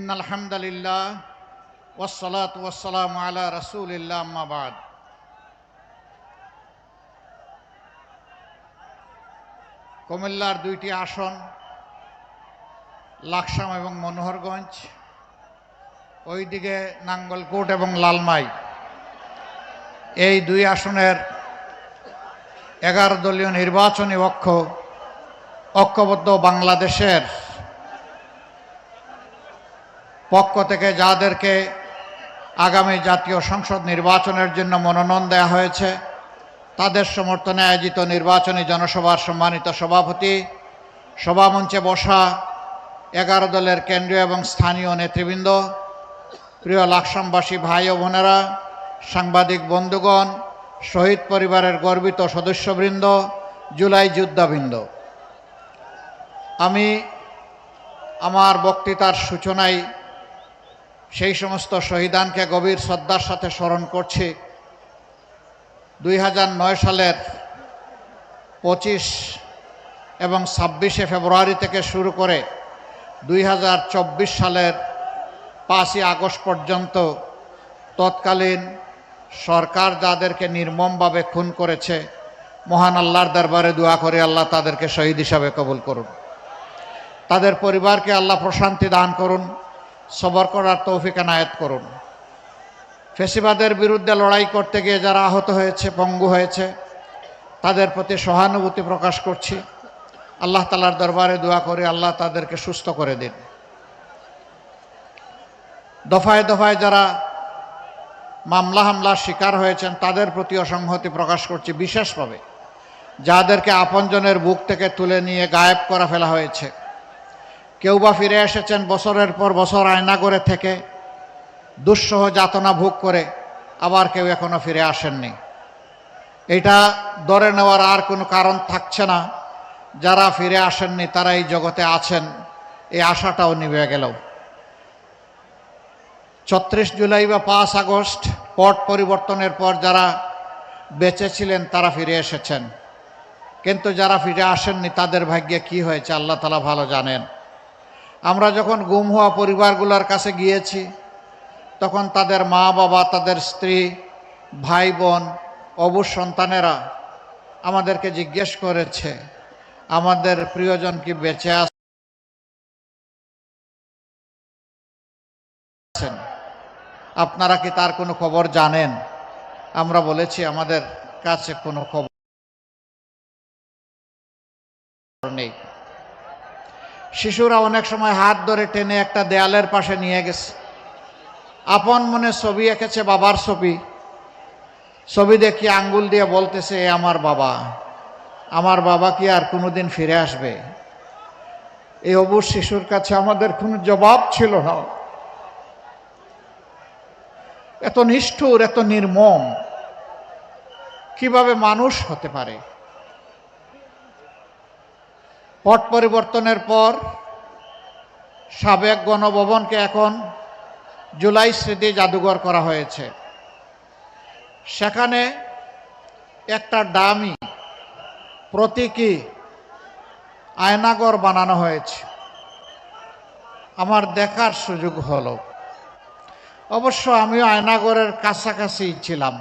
ইন্নাল হামদালিল্লাহ ওয়াসসালাতু ওয়াসসালামু আলা রাসূলিল্লাহ আম্মা বাদ। কুমিল্লার দুইটি আসন লাকসাম এবং মনোহরগঞ্জ, ওইদিকে নাঙ্গলকোট এবং লালমাই, এই দুই আসনের 11 দলীয় নির্বাচনী ঐক্যবদ্ধ বাংলাদেশের পক্ষ থেকে যাদেরকে আগামী জাতীয় সংসদ নির্বাচনের জন্য মনোনয়ন দেওয়া হয়েছে, তাদের সমর্থনে আয়োজিত নির্বাচনী জনসভার সম্মানিত সভাপতি, সভামঞ্চে বসা 11 দলের কেন্দ্রীয় এবং স্থানীয় নেতৃবৃন্দ, প্রিয় লাকসামবাসী ভাই ও বোনেরা, সাংবাদিক বন্ধুগণ, শহীদ পরিবারের গর্বিত সদস্যবৃন্দ, জুলাই যোদ্ধাবৃন্দ, আমি আমার বক্তৃতার সূচনায় সেই সমস্ত শহীদানকে গভীর শ্রদ্ধার সাথে স্মরণ করছি। 2009 সালের 25 এবং 26শে ফেব্রুয়ারি থেকে শুরু করে 2024 সালের 5ই আগস্ট পর্যন্ত তৎকালীন সরকার যাদেরকে নির্মমভাবে খুন করেছে, মহান আল্লাহর দরবারে দোয়া করে আল্লাহ তাদেরকে শহীদ হিসাবে কবুল করুন, তাদের পরিবারকে আল্লাহ প্রশান্তি দান করুন, সবর করার তৌফিক এনায়েত করুন। ফ্যাসিবাদের বিরুদ্ধে লড়াই করতে গিয়ে যারা আহত হয়েছে, পঙ্গু হয়েছে, তাদের প্রতি সহানুভূতি প্রকাশ করছি। আল্লাহ তাআলার দরবারে দোয়া করে আল্লাহ তাদেরকে সুস্থ করে দিন। দফায় দফায় যারা হামলার শিকার হয়েছেন, তাদের প্রতিও সংহতি প্রকাশ করছি। বিশেষভাবে যাদেরকে আপনজনের বুক থেকে তুলে নিয়ে গায়েব করা ফেলা হয়েছে, কেউ বা ফিরে এসেছেন বছরের পর বছর আয়নাগরে থেকে দুঃসহ যাতনা ভোগ করে, আবার কেউ এখনো ফিরে আসেননি। এটা ধরে নেওয়ার আর কোনো কারণ থাকছে না। যারা ফিরে আসেননি তারা এই জগতে আছেন, এই আশাটাও নিভে গেল। 36 জুলাই বা 5 আগস্ট পট পরিবর্তনের পর যারা বেঁচে ছিলেন তারা ফিরে এসেছেন, কিন্তু যারা ফিরে আসেননি তাদের ভাগ্যে কি হয়েছে আল্লাহ তাআলা ভালো জানেন। আমরা যখন গুম হওয়া পরিবারগুলোর কাছে গিয়েছি, তখন তাদের মা বাবা, তাদের স্ত্রী, ভাই বোন, অবুঝ সন্তানেরা আমাদেরকে জিজ্ঞেস করেছে, আমাদের প্রিয়জন কি বেঁচে আছেন, আপনারা কি তার কোনো খবর জানেন? আমরা বলেছি আমাদের কাছে কোনো খবর নেই। শিশুরা অনেক সময় হাত ধরে টেনে একটা দেয়ালের পাশে নিয়ে গেছে, আপন মনে ছবি এঁকেছে, বাবার ছবি দেখিয়ে আঙ্গুল দিয়ে বলতেছে, এ আমার বাবা। আমার বাবা কি আর কোনোদিন ফিরে আসবে? এই অবুঝ শিশুর কাছে আমাদের কোনো জবাব ছিল না। এত নিষ্ঠুর, এত নির্মম কিভাবে মানুষ হতে পারে? পট পরিবর্তনের পর সাবেক গণভবনকে এখন জুলাই স্মৃতি জাদুঘর করা হয়েছে। সেখানে একটা ডামি প্রতীকী আয়নাঘর বানানো হয়েছে। আমার দেখার সুযোগ হলো। অবশ্য আমিও আয়নাঘরের কাছাকাছি ছিলাম।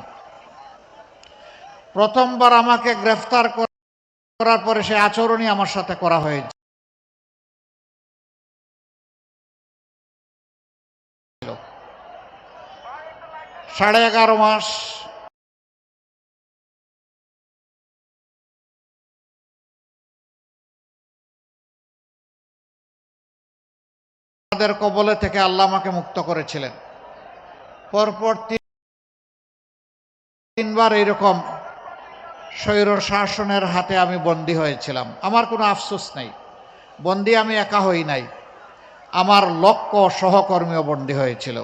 প্রথমবার আমাকে গ্রেফতার করার পরে সে আচরণই আমার সাথে করা হয়েছে। 11.5 মাস তাদের কবলে থেকে আল্লাহ আমাকে মুক্ত করেছিলেন। পরপর 3বার এইরকম স্বৈর শাসনের হাতে আমি বন্দী হয়েছিলাম। আমার কোনো আফসোস নেই, বন্দী আমি একা হই নাই, আমার লক্ষ সহকর্মীও বন্দী হয়েছিল।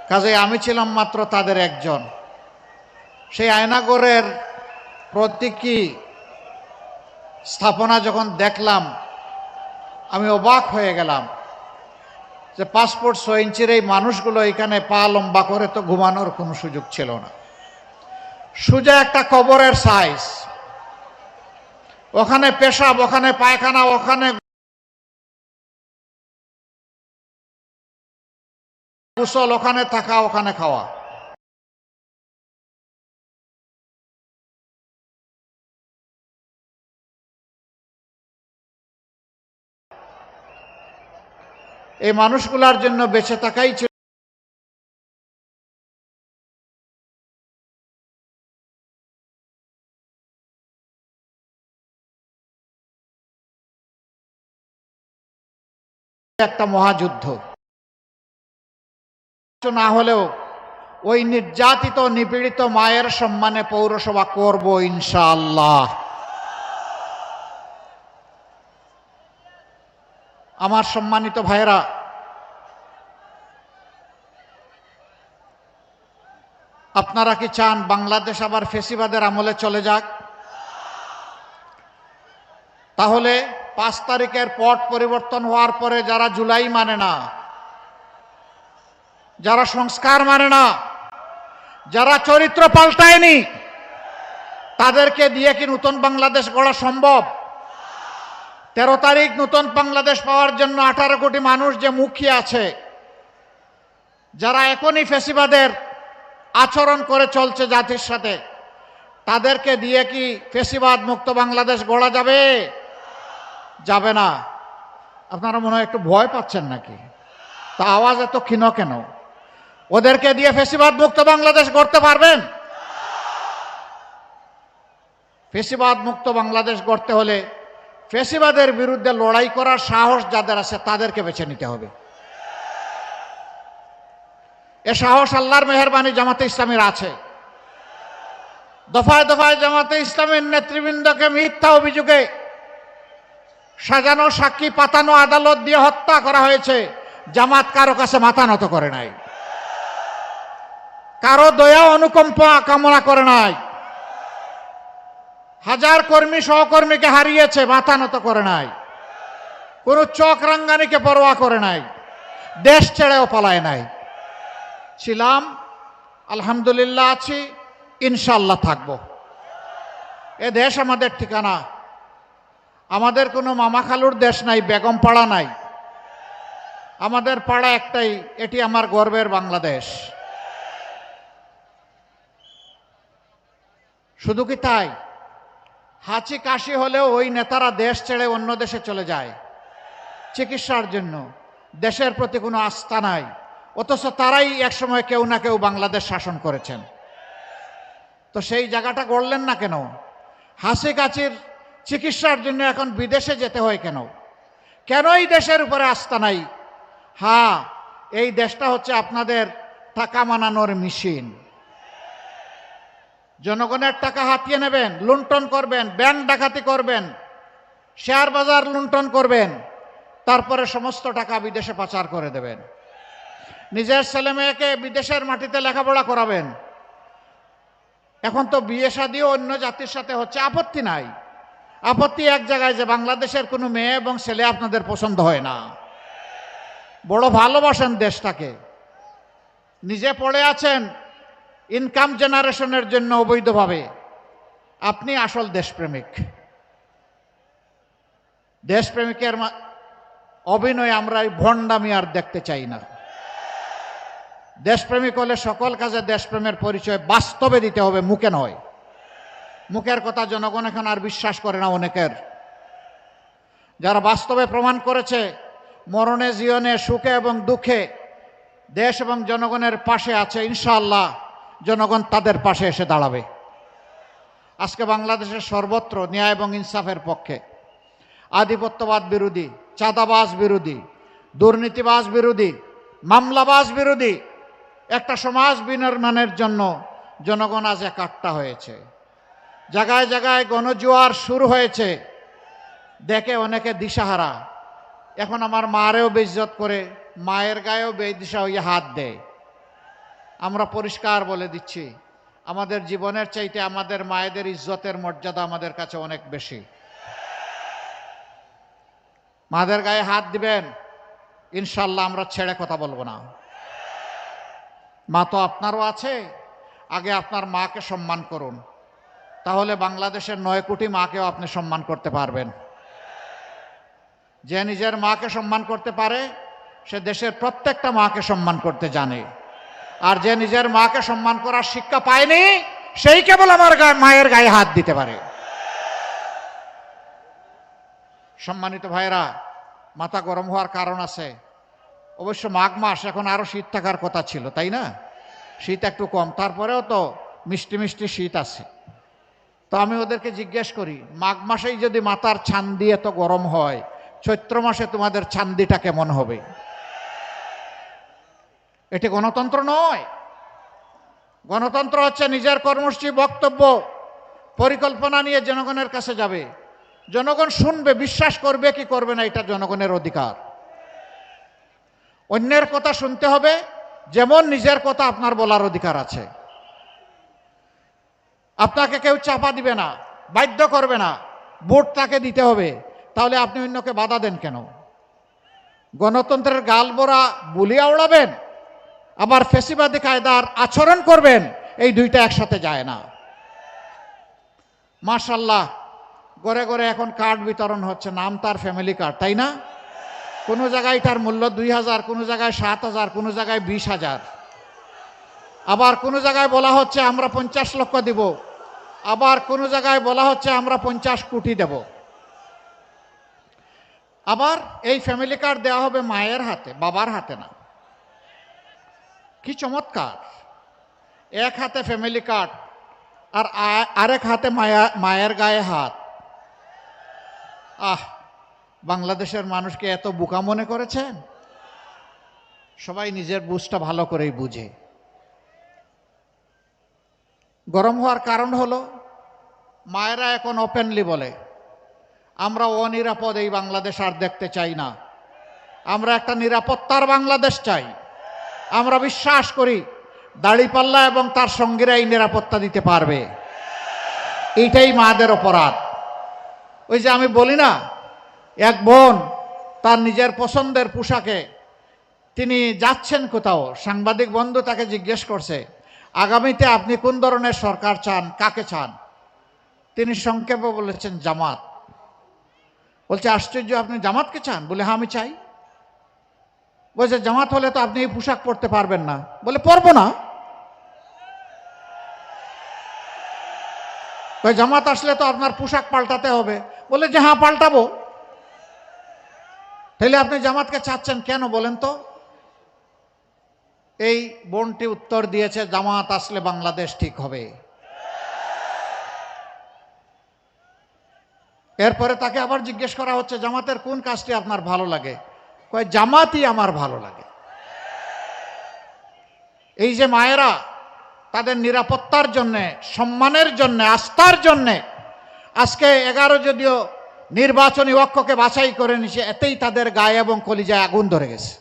কাজে আমি ছিলাম মাত্র তাদের একজন। সেই আয়নাঘরের প্রতীকী স্থাপনা যখন দেখলাম, আমি অবাক হয়ে গেলাম যে পাসপোর্ট 6 ইঞ্চির এই মানুষগুলো এখানে পা লম্বা করে তো ঘুমানোর কোনো সুযোগ ছিল না। সোজা একটা কবরের সাইজ, ওখানে পেশাব, ওখানে পায়খানা, ওখানে কুশল ওখানে থাকা ওখানে খাওয়া। এই মানুষগুলার জন্য বেঁচে থাকাই ছিল একটা মহাযুদ্ধ। না হলেও ওই নির্যাতিত নিপীড়িত মায়ের সম্মানে পৌরসভা করব ইনশাআল্লাহ। আমার সম্মানিত ভাইরা, আপনারা কি চান বাংলাদেশ আবার ফেসিবাদের আমলে চলে যাক? তাহলে 5 তারিখের পট পরিবর্তন হওয়ার পরে যারা জুলাই মানে না, যারা সংস্কার মানে না, যারা চরিত্র পাল্টায়নি, তাদেরকে দিয়ে কি নতুন বাংলাদেশ গড়া সম্ভব? 13 তারিখ নতুন বাংলাদেশ পাওয়ার জন্য 18 কোটি মানুষ যে মুখিয়ে আছে, যারা এখনই ফেসিবাদের আচরণ করে চলছে জাতির সাথে, তাদেরকে দিয়ে কি ফেসিবাদ মুক্ত বাংলাদেশ গড়া যাবে? যাবে না। আপনারা মনে হয় একটু ভয় পাচ্ছেন নাকি? তা আওয়াজ এত ক্ষীণ কেন? ওদেরকে দিয়ে ফেসিবাদ মুক্ত বাংলাদেশ গড়তে পারবেন? ফেসিবাদ মুক্ত বাংলাদেশ গড়তে হলে ফেসিবাদের বিরুদ্ধে লড়াই করার সাহস যাদের আছে তাদেরকে বেছে নিতে হবে। এ সাহস আল্লাহর মেহেরবানি জামাতে ইসলামীর আছে। দফায় দফায় জামাতে ইসলামীর নেতৃবৃন্দকে মিথ্যা অভিযোগে সাজানো সাক্ষী পাতানো আদালত দিয়ে হত্যা করা হয়েছে। জামাত কারো কাছে মাথা নত করে নাই, কারো দয়া অনুকম্পা কামনা করে নাই। হাজার কর্মী সহকর্মীকে হারিয়েছে, মাথা নত করে নাই। কোন চোখ রাঙ্গানিকে পরোয়া করে নাই, দেশ ছেড়েও পালায় নাই। ছিলাম, আলহামদুলিল্লাহ আছি, ইনশাআল্লাহ থাকবো। এ দেশ আমাদের ঠিকানা। আমাদের কোনো মামা খালুর দেশ নাই, বেগম পাড়া নাই। আমাদের পাড়া একটাই, এটি আমার গর্বের বাংলাদেশ। শুধু কি তাই? হাঁচি কাশি হলেও ওই নেতারা দেশ ছেড়ে অন্য দেশে চলে যায় চিকিৎসার জন্য। দেশের প্রতি কোনো আস্থা নাই, অথচ তারাই একসময় কেউ না কেউ বাংলাদেশ শাসন করেছেন। তো সেই জায়গাটা গড়লেন না কেন? হাসি কাশির চিকিৎসার জন্য এখন বিদেশে যেতে হয় কেন? কেন এই দেশের উপরে আস্থা নাই? হ্যাঁ, এই দেশটা হচ্ছে আপনাদের টাকা মানানোর মেশিন। জনগণের টাকা হাতিয়ে নেবেন, লুণ্ঠন করবেন, ব্যাংক ডাকাতি করবেন, শেয়ার বাজার লুণ্ঠন করবেন, তারপরে সমস্ত টাকা বিদেশে পাচার করে দেবেন। নিজের ছেলে মেয়েকে বিদেশের মাটিতে লেখাপড়া করাবেন। এখন তো বিয়ে শাদিও অন্য জাতির সাথে হচ্ছে, আপত্তি নাই। আপত্তি এক জায়গায়, যে বাংলাদেশের কোনো মেয়ে এবং ছেলে আপনাদের পছন্দ হয় না। বড় ভালোবাসেন দেশটাকে, নিজে পড়ে আছেন ইনকাম জেনারেশনের জন্য অবৈধভাবে। আপনি আসল দেশপ্রেমিক। দেশপ্রেমিকের অভিনয় আমরা এই ভণ্ডামি আর দেখতে চাই না। দেশপ্রেমিক হলে সকল কাজে দেশপ্রেমের পরিচয় বাস্তবে দিতে হবে, মুখে নয়। মুখের কথা জনগণ এখন আর বিশ্বাস করে না অনেকের। যারা বাস্তবে প্রমাণ করেছে মরণে জীবনে সুখে এবং দুঃখে দেশ এবং জনগণের পাশে আছে, ইনশাআল্লাহ জনগণ তাদের পাশে এসে দাঁড়াবে। আজকে বাংলাদেশের সর্বত্র ন্যায় এবং ইনসাফের পক্ষে, আধিপত্যবাদ বিরোধী, চাঁদাবাজ বিরোধী, দুর্নীতিবাজ বিরোধী, মামলাবাজ বিরোধী একটা সমাজ বিনির্মাণের জন্য জনগণ আজ একাট্টা হয়েছে। জায়গায় জায়গায় গণজোয়ার শুরু হয়েছে, দেখে অনেকে দিশাহারা। এখন আমার মারেও বেইজ্জত করে, মায়ের গায়েও বেদিশা হয়ে হাত দেয়। আমরা পরিষ্কার বলে দিচ্ছি, আমাদের জীবনের চাইতে আমাদের মায়েদের ইজ্জতের মর্যাদা আমাদের কাছে অনেক বেশি। মাদের গায়ে হাত দিবেন, ইনশাল্লাহ আমরা ছেড়ে কথা বলবো না। মা তো আপনারও আছে, আগে আপনার মাকে সম্মান করুন, তাহলে বাংলাদেশের 9 কোটি মাকেও আপনি সম্মান করতে পারবেন। যে নিজের মাকে সম্মান করতে পারে সে দেশের প্রত্যেকটা মাকে সম্মান করতে জানে। আর যে নিজের মাকে সম্মান করার শিক্ষা পায়নি, সেই কেবল আমার মায়ের গায়ে হাত দিতে পারে। সম্মানিত ভাইরা, মাথা গরম হওয়ার কারণ আছে। অবশ্য মাঘ মাস, এখন আরো শীত থাকার কথা ছিল, তাই না? শীত একটু কম, তারপরেও তো মিষ্টি মিষ্টি শীত আছে। তো আমি ওদেরকে জিজ্ঞেস করি, মাঘ মাসেই যদি মাথার ছান্দি এত গরম হয়, চৈত্র মাসে তোমাদের ছান্দিটা কেমন হবে? এটি গণতন্ত্র নয়। গণতন্ত্র হচ্ছে নিজের কর্মসূচি, বক্তব্য, পরিকল্পনা নিয়ে জনগণের কাছে যাবে। জনগণ শুনবে, বিশ্বাস করবে কি করবে না, এটা জনগণের অধিকার। অন্যের কথা শুনতে হবে যেমন নিজের কথা আপনার বলার অধিকার আছে। আপনাকে কেউ চাপা দিবে না, বাধ্য করবে না, ভোট তাকে দিতে হবে, তাহলে আপনি অন্যকে বাধা দেন কেন? গণতন্ত্রের গালবোরা বুলি আওড়াবেন, আবার ফেসিবাদী কায়দার আচরণ করবেন, এই দুইটা একসাথে যায় না। মাশাআল্লাহ, ঘরে ঘরে এখন কার্ড বিতরণ হচ্ছে, নাম তার ফ্যামিলি কার্ড, তাই না? কোনো জায়গায় তার মূল্য 2000, কোনো জায়গায় 7000, কোনো জায়গায় 20,000। আবার কোনো জায়গায় বলা হচ্ছে আমরা 50 লক্ষ দিব, আবার কোনো জায়গায় বলা হচ্ছে আমরা 50 কোটি দেব। আবার এই ফ্যামিলি কার্ড দেওয়া হবে মায়ের হাতে, বাবার হাতে না। কি চমৎকার! এক হাতে ফ্যামিলি কার্ড আর আরেক হাতে মায়ের গায়ে হাত। বাংলাদেশের মানুষকে এত বোকা মনে করেছেন? সবাই নিজের বুঝটা ভালো করেই বুঝে। গরম হওয়ার কারণ হলো, মায়েরা এখন ওপেনলি বলে আমরা অনিরাপদ এই বাংলাদেশ আর দেখতে চাই না, আমরা একটা নিরাপত্তার বাংলাদেশ চাই। আমরা বিশ্বাস করি দাড়িপাল্লা এবং তার সঙ্গীরা এই নিরাপত্তা দিতে পারবে। এইটাই মাদের অপরাধ। ওই যে আমি বলি না, এক বোন তার নিজের পছন্দের পোশাকে তিনি যাচ্ছেন কোথাও, সাংবাদিক বন্ধু তাকে জিজ্ঞেস করছে আগামীতে আপনি কোন ধরনের সরকার চান, কাকে চান? তিনি সংক্ষেপে বলেছেন জামাত। বলছে আশ্চর্য, আপনি জামাতকে চান? বলে হ্যাঁ আমি চাই। বলছে জামাত হলে তো আপনি এই পোশাক পরতে পারবেন না। বলে পরবো না। জামাত আসলে তো আপনার পোশাক পাল্টাতে হবে। বলে যে হ্যাঁ পাল্টাবো। তাহলে আপনি জামাতকে চাচ্ছেন কেন বলেন তো? এই বোনটি উত্তর দিয়েছে জামাত আসলে বাংলাদেশ ঠিক হবে। এরপরে তাকে আবার জিজ্ঞেস করা হচ্ছে জামাতের কোন কাজটি আপনার ভালো লাগে? কয় জামাতই আমার ভালো লাগে। এই যে মায়েরা তাদের নিরাপত্তার জন্যে, সম্মানের জন্যে, আস্থার জন্যে আজকে 11 যদিও নির্বাচনী অক্ষকে বাছাই করে নিছে, এতেই তাদের গায়ে এবং কলিজায় আগুন ধরে গেছে।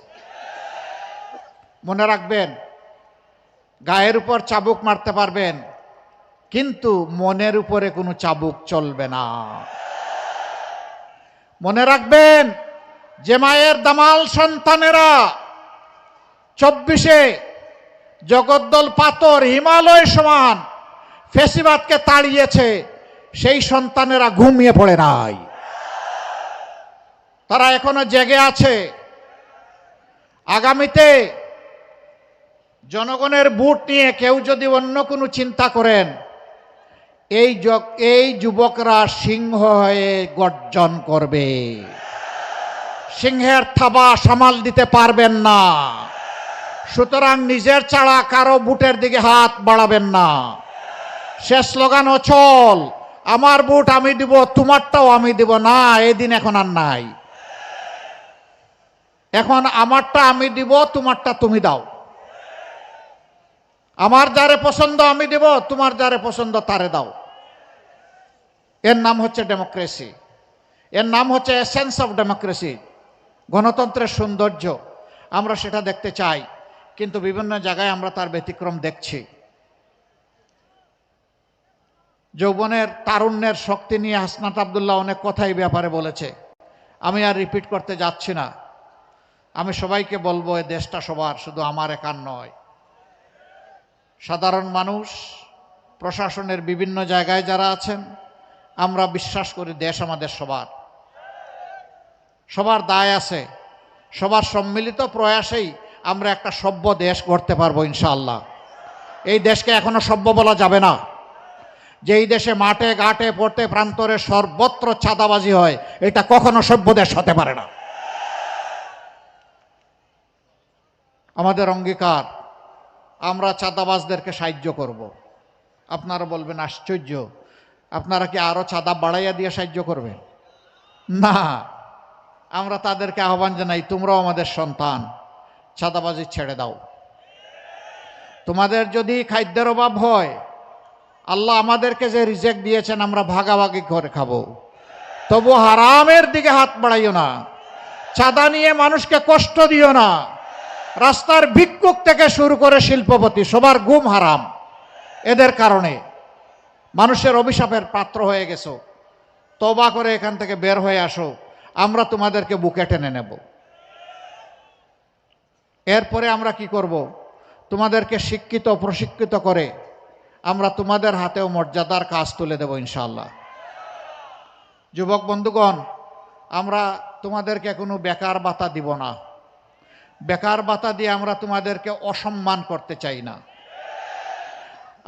মনে রাখবেন, গায়ের উপর চাবুক মারতে পারবেন, কিন্তু মনের উপরে কোনো চাবুক চলবে না। মনে রাখবেন, যে মায়ের দামাল সন্তানেরা 24-এ জগদ্দল পাথর, হিমালয় সমান ফেসিবাদকে তাড়িয়েছে, সেই সন্তানেরা ঘুমিয়ে পড়ে নাই, তারা এখনো জেগে আছে। আগামীতে জনগণের ভোট নিয়ে কেউ যদি অন্য কোনো চিন্তা করেন, এই যুবকরা সিংহ হয়ে গর্জন করবে। সিংহের থাবা সামাল দিতে পারবেন না। সুতরাং নিজের ছাড়া কারো ভোটের দিকে হাত বাড়াবেন না। শেষ স্লোগান অচল, আমার ভোট আমি দিব, তোমারটাও আমি দিব না। এই দিন এখন আর নাই। এখন আমারটা আমি দিব, তোমারটা তুমি দাও। আমার যারে পছন্দ আমি দেব, তোমার যারে পছন্দ তারে দাও। এর নাম হচ্ছে ডেমোক্রেসি, এর নাম হচ্ছে এসেন্স অফ ডেমোক্রেসি, গণতন্ত্রের সৌন্দর্য। আমরা সেটা দেখতে চাই, কিন্তু বিভিন্ন জায়গায় আমরা তার ব্যতিক্রম দেখছি। যৌবনের তারুণ্যের শক্তি নিয়ে হাসনাত আব্দুল্লাহ অনেক কথাই ব্যাপারে বলেছে, আমি আর রিপিট করতে যাচ্ছি না। আমি সবাইকে বলবো, এ দেশটা সবার, শুধু আমার একার নয়। সাধারণ মানুষ, প্রশাসনের বিভিন্ন জায়গায় যারা আছেন, আমরা বিশ্বাস করি দেশ আমাদের সবার। সবার দায় আছে সবার সম্মিলিত প্রয়াসেই আমরা একটা সভ্য দেশ গড়তে পারবো ইনশাআল্লাহ। এই দেশকে এখনো সভ্য বলা যাবে না। যেই দেশে মাঠে ঘাটে পড়তে প্রান্তরে সর্বত্র চাঁদাবাজি হয়, এটা কখনো সভ্য দেশ হতে পারে না। আমাদের অঙ্গীকার, আমরা চাঁদাবাজদেরকে সাহায্য করব। আপনারা বলবেন আশ্চর্য, আপনারা কি আরো চাঁদা বাড়াইয়া দিয়ে সাহায্য করবেন? না, আমরা তাদেরকে আহ্বান জানাই, তোমরাও আমাদের সন্তান, চাঁদাবাজি ছেড়ে দাও। তোমাদের যদি খাদ্যের অভাব হয়, আল্লাহ আমাদেরকে যে রিজেক দিয়েছেন আমরা ভাগাভাগি করে খাবো, তবু হারামের দিকে হাত বাড়াইও না। চাঁদা নিয়ে মানুষকে কষ্ট দিও না। রাস্তার ভিক্ষুক থেকে শুরু করে শিল্পপতি সবার ঘুম হারাম। এদের কারণে মানুষের অভিশাপের পাত্র হয়ে গেছো। তওবা করে এখান থেকে বের হয়ে আসো, আমরা তোমাদেরকে বুকে টেনে নেব। এরপরে আমরা কি করব? তোমাদেরকে শিক্ষিত প্রশিক্ষিত করে আমরা তোমাদের হাতেও মর্যাদার কাজ তুলে দেব ইনশাআল্লাহ। যুবক বন্ধুগণ, আমরা তোমাদেরকে কোনো বেকার ভাতা দিব না। বেকার ভাতা দিয়ে আমরা তোমাদেরকে অসম্মান করতে চাই না।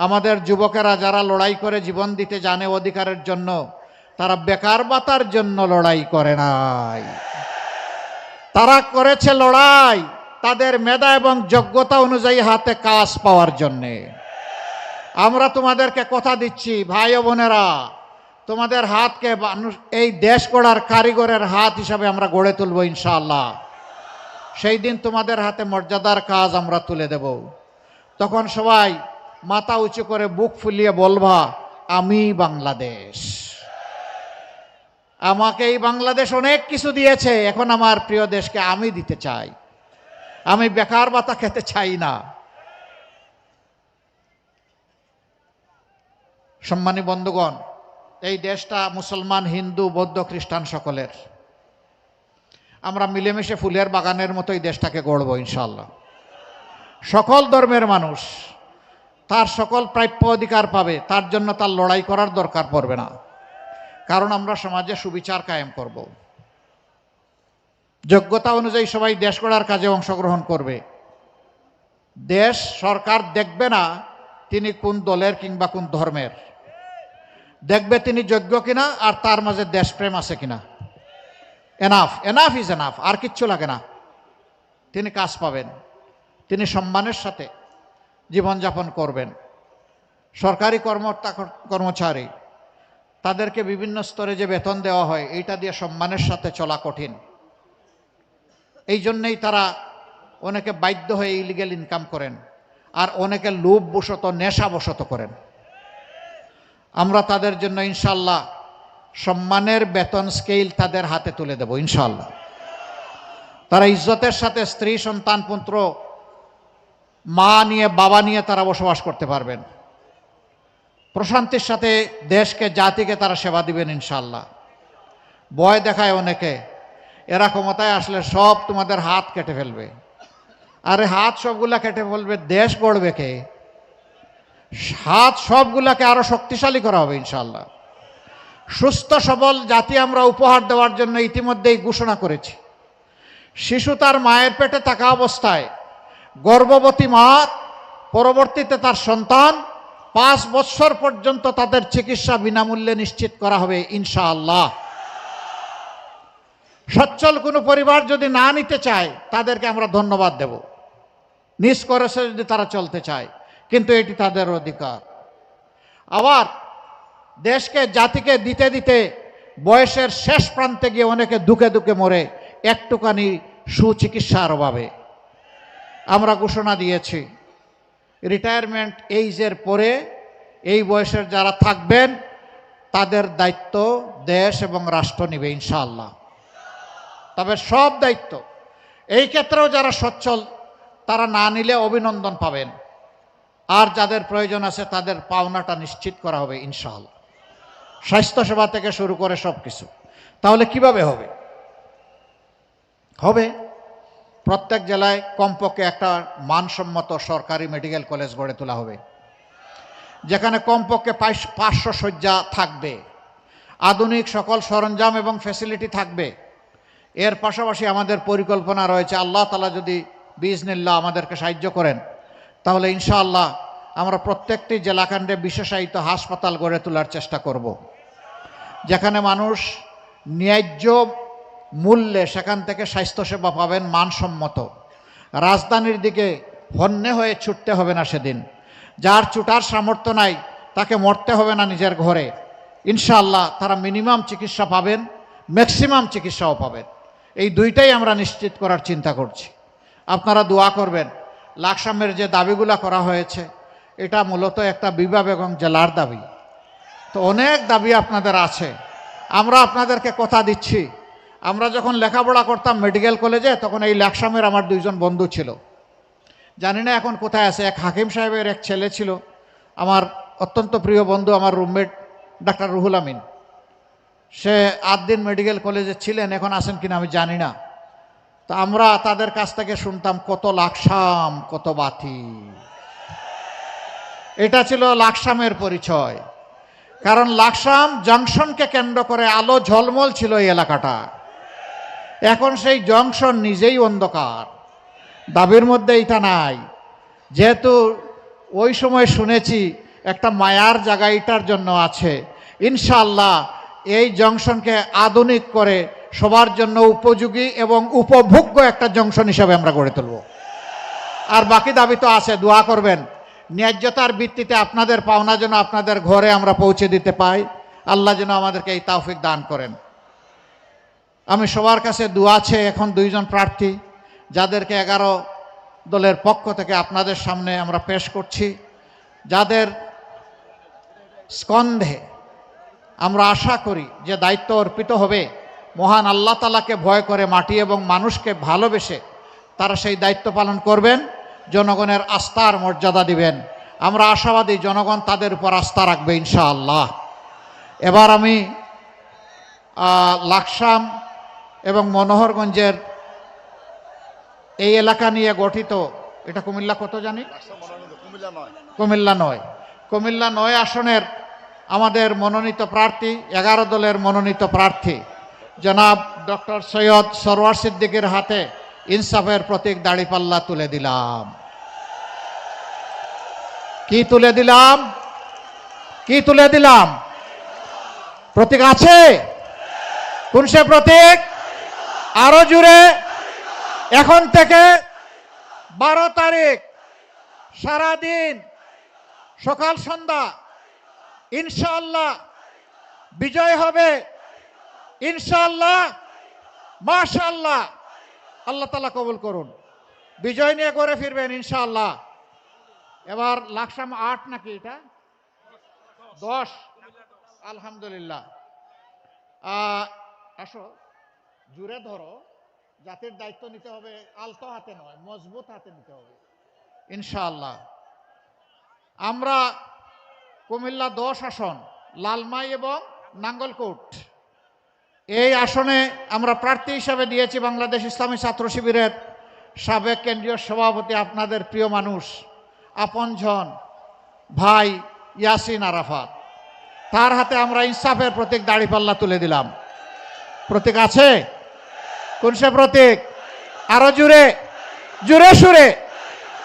আমাদের যুবকেরা যারা লড়াই করে জীবন দিতে জানে অধিকারের জন্য, তারা বেকার ভাতার জন্য লড়াই করে নাই। তারা করেছে লড়াই তাদের মেধা এবং যোগ্যতা অনুযায়ী হাতে কাজ পাওয়ার জন্যে। আমরা তোমাদেরকে কথা দিচ্ছি ভাই ও বোনেরা, তোমাদের হাতকে এই দেশ গড়ার কারিগরের হাত হিসাবে আমরা গড়ে তুলব ইনশাআল্লাহ। সেই দিন তোমাদের হাতে মর্যাদার কাজ আমরা তুলে দেব। তখন সবাই মাথা উঁচু করে বুক ফুলিয়ে বলবা, আমি বাংলাদেশ। আমাকে এই বাংলাদেশ অনেক কিছু দিয়েছে, এখন আমার প্রিয় দেশকে আমি দিতে চাই। আমি বেকার ভাতা খেতে চাই না। সম্মানী বন্ধুগণ, এই দেশটা মুসলমান, হিন্দু, বৌদ্ধ, খ্রিস্টান সকলের। আমরা মিলেমিশে ফুলের বাগানের মতো এই দেশটাকে গড়ব ইনশাআল্লাহ। সকল ধর্মের মানুষ তার সকল প্রাপ্য অধিকার পাবে, তার জন্য তার লড়াই করার দরকার পড়বে না। কারণ আমরা সমাজে সুবিচার কায়েম করব। যোগ্যতা অনুযায়ী সবাই দেশ গড়ার কাজে অংশগ্রহণ করবে। দেশ সরকার দেখবে না তিনি কোন দলের কিংবা কোন ধর্মের, দেখবে তিনি যোগ্য কিনা আর তার মাঝে দেশপ্রেম আছে কিনা। এনাফ, এনাফ ইজ এনাফ, আর কিচ্ছু লাগে না। তিনি কাজ পাবেন, তিনি সম্মানের সাথে জীবনযাপন করবেন। সরকারি কর্মচারী তাদেরকে বিভিন্ন স্তরে যে বেতন দেওয়া হয়, এইটা দিয়ে সম্মানের সাথে চলা কঠিন। এই জন্যেই তারা অনেকে বাধ্য হয়ে ইলিগেল ইনকাম করেন, আর অনেকে লোভবশত নেশাবশত করেন। আমরা তাদের জন্য ইনশাআল্লাহ সম্মানের বেতন স্কেল তাদের হাতে তুলে দেব ইনশাআল্লাহ। তারা ইজ্জতের সাথে স্ত্রী, সন্তান, পুত্র, মা নিয়ে, বাবা নিয়ে তারা বসবাস করতে পারবেন। প্রশান্তির সাথে দেশকে, জাতিকে তারা সেবা দিবেন ইনশাআল্লাহ। ভয় দেখায় অনেকে, এরা ক্ষমতায় আসলে সব তোমাদের হাত কেটে ফেলবে। আরে হাত সবগুলা কেটে ফেলবে, দেশ গড়বে কে? হাত সবগুলাকে আরো শক্তিশালী করা হবে ইনশাআল্লাহ। সুস্থ সবল জাতি আমরা উপহার দেওয়ার জন্য ইতিমধ্যেই ঘোষণা করেছি। শিশু তার মায়ের পেটে থাকা অবস্থায়, গর্ভবতী মা, পরবর্তীতে তার সন্তান, 5 বছর পর্যন্ত তাদের চিকিৎসা বিনামূল্যে নিশ্চিত করা হবে ইনশাআল্লাহ। সচ্ছল কোনো পরিবার যদি না নিতে চায়, তাদেরকে আমরা ধন্যবাদ দেব। নিজ খরচে যদি তারা চলতে চায়, কিন্তু এটি তাদের অধিকার। আবার দেশকে, জাতিকে দিতে দিতে বয়সের শেষ প্রান্তে গিয়ে অনেকে দুঃখে দুঃখে মরে একটুখানি সুচিকিৎসার অভাবে। আমরা ঘোষণা দিয়েছি রিটায়ারমেন্ট এইজের পরে এই বয়সের যারা থাকবেন তাদের দায়িত্ব দেশ এবং রাষ্ট্র নেবে ইনশাআল্লাহ। তবে সব দায়িত্ব, এই ক্ষেত্রেও যারা সচ্ছল তারা না নিলে অভিনন্দন পাবেন, আর যাদের প্রয়োজন আছে তাদের পাওনাটা নিশ্চিত করা হবে ইনশাআল্লাহ। স্বাস্থ্যসেবা থেকে শুরু করে সব কিছু। তাহলে কিভাবে হবে? হবে প্রত্যেক জেলায় কমপক্ষে একটা মানসম্মত সরকারি মেডিকেল কলেজ গড়ে তোলা হবে, যেখানে কমপক্ষে 500 শয্যা থাকবে, আধুনিক সকল সরঞ্জাম এবং ফ্যাসিলিটি থাকবে। এর পাশাপাশি আমাদের পরিকল্পনা রয়েছে, আল্লাহ তাআলা যদি বিইজনিল্লাহ আমাদেরকে সাহায্য করেন, তাহলে ইনশাআল্লাহ আমরা প্রত্যেকটি জেলাখণ্ডে বিশেষায়িত হাসপাতাল গড়ে তোলার চেষ্টা করব, যেখানে মানুষ ন্যায্য মূল্যে সেখান থেকে স্বাস্থ্যসেবা পাবেন মানসম্মত। রাজধানীর দিকে হন্যে হয়ে ছুটতে হবে না সেদিন। যার ছুটার সামর্থ্য নাই তাকে মরতে হবে না নিজের ঘরে। ইনশাআল্লাহ তারা মিনিমাম চিকিৎসা পাবেন, ম্যাক্সিমাম চিকিৎসাও পাবেন। এই দুইটাই আমরা নিশ্চিত করার চিন্তা করছি। আপনারা দোয়া করবেন। লাকসামের যে দাবিগুলো করা হয়েছে এটা মূলত একটা বিভাগ এবং জেলার দাবি। তো অনেক দাবি আপনাদের আছে। আমরা আপনাদেরকে কথা দিচ্ছি, আমরা যখন লেখাপড়া করতাম মেডিকেল কলেজে, তখন এই লাকসামের আমার দুইজন বন্ধু ছিল, জানি না এখন কোথায় আছে। এক হাকিম সাহেবের এক ছেলে ছিল, আমার অত্যন্ত প্রিয় বন্ধু, আমার রুমমেট ডাক্তার রুহুল আমিন। সে 8 দিন মেডিকেল কলেজে ছিলেন, এখন আছেন কিনা আমি জানি না। তো আমরা তাদের কাছ থেকে শুনতাম কত লাকসাম, কত বাতি। এটা ছিল লাকসামের পরিচয়। কারণ লাকসাম জংশনকে কেন্দ্র করে আলো ঝলমল ছিল এই এলাকাটা। এখন সেই জংশন নিজেই অন্ধকার। দাবির মধ্যে এটা নাই। যেহেতু ওই সময় শুনেছি একটা মায়ার জায়গা এটার জন্য আছে, ইনশাআল্লাহ এই জংশনকে আধুনিক করে সবার জন্য উপযোগী এবং উপভোগ্য একটা জংশন হিসাবে আমরা গড়ে তুলব। আর বাকি দাবি তো আছে, দোয়া করবেন ন্যায্যতার ভিত্তিতে আপনাদের পাওনা যেন আপনাদের ঘরে আমরা পৌঁছে দিতে পাই। আল্লাহ যেন আমাদেরকে এই তৌফিক দান করেন। আমি সবার কাছে দোয়া আছে। এখন 2 জন প্রার্থী যাদেরকে 11 দলের পক্ষ থেকে আপনাদের সামনে আমরা পেশ করছি, যাদের স্কন্ধে আমরা আশা করি যে দায়িত্ব অর্পিত হবে, মহান আল্লাহ তাআলাকে ভয় করে মাটি এবং মানুষকে ভালোবেসে তারা সেই দায়িত্ব পালন করবেন, জনগণের আস্থার মর্যাদা দিবেন। আমরা আশাবাদী জনগণ তাদের উপর আস্থা রাখবে ইনশাআল্লাহ। এবার আমি লাকসাম এবং মনোহরগঞ্জের এই এলাকা নিয়ে গঠিত, এটা কুমিল্লা কত জানি, কুমিল্লা 9 আসনের আমাদের মনোনীত প্রার্থী, 11 দলের মনোনীত প্রার্থী জনাব ডক্টর সৈয়দ সরওয়ার সিদ্দিকের হাতে ইনসাফের প্রতীক দাড়িপাল্লা তুলে দিলাম। কি তুলে দিলাম? কি তুলে দিলাম? প্রতীক আছে? কোন সে প্রতীক? আরো জুড়ে। এখন থেকে 12 তারিখ সারাদিন সকাল সন্ধ্যা ইনশাআল্লাহ বিজয় হবে ইনশাআল্লাহ। মাশাআল্লাহ, আল্লাহ তাআলা কবুল করুন। বিজয় নিয়ে করে ফিরবেন ইনশাআল্লাহ। এবার লাকসাম 8 নাকি এটা 10? আলহামদুলিল্লাহ। আসো, জুড়ে ধরো। জাতির দায়িত্ব নিতে হবে আলতো হাতে নয়, মজবুত হাতে নিতে হবে ইনশাআল্লাহ। আমরা কুমিল্লা 10 আসন, লালমাই এবং নাঙ্গলকোট, এই আসনে আমরা প্রার্থী হিসাবে দিয়েছি বাংলাদেশ ইসলামী ছাত্র শিবিরের সাবেক কেন্দ্রীয় সভাপতি, আপনাদের প্রিয় মানুষ, আপনজন ভাই ইয়াসিন আরাফাত। তার হাতে আমরা ইনসাফের প্রতীক দাড়িপাল্লা তুলে দিলাম। প্রতীক আছে? কোন সে প্রতীক? আরো জুড়ে, জুড়ে সুরে।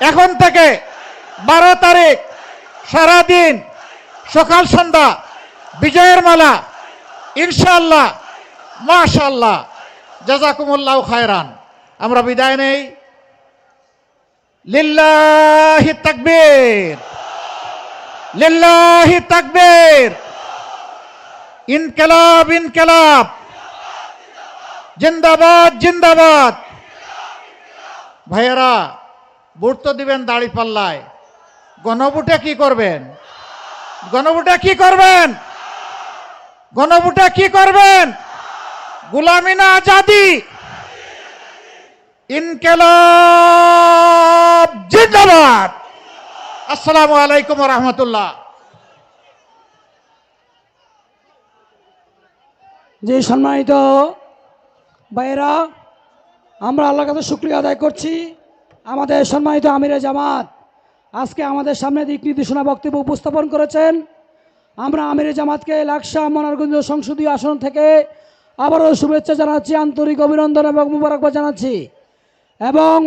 এখন থেকে 12 তারিখ সারাদিন সকাল সন্ধ্যা বিজয়ের মালা ইনশাআল্লাহ। মাশাআল্লাহ, জাযাকুমুল্লাহু খায়রান। আমরা বিদায় নেই। লিল্লাহি তাকবীর, লিল্লাহি তাকবীর। ইনকিলাব, ইনকিলাব, জিন্দাবাদ, জিন্দাবাদ। ভাইয়েরা, ভোট তো দিবেন দাড়িপাল্লায়, গণভোটে কি করবেন? গণভোটে কি করবেন? গণভোটে কি করবেন? গোলামি না আজাদি। ইনকিলাব জিন্দাবাদ। আসসালামু আলাইকুম ওয়া রাহমাতুল্লাহ। যে সম্মানিত ভাইয়েরা, আমরা আল্লাহর কাছে শুকরিয়া আদায় করছি। আমাদের সম্মানিত আমিরে জামাত আজকে আমাদের সামনে দিক নির্দেশনা বক্তব্য উপস্থাপন করেছেন। আমরা আমিরে জামাতকে লাকসাম মনোহরগঞ্জ সংসদীয় আসন থেকে আবারও শুভেচ্ছা জানাচ্ছি, আন্তরিক অভিনন্দন এবং মুবারকবাদ জানাচ্ছি এবং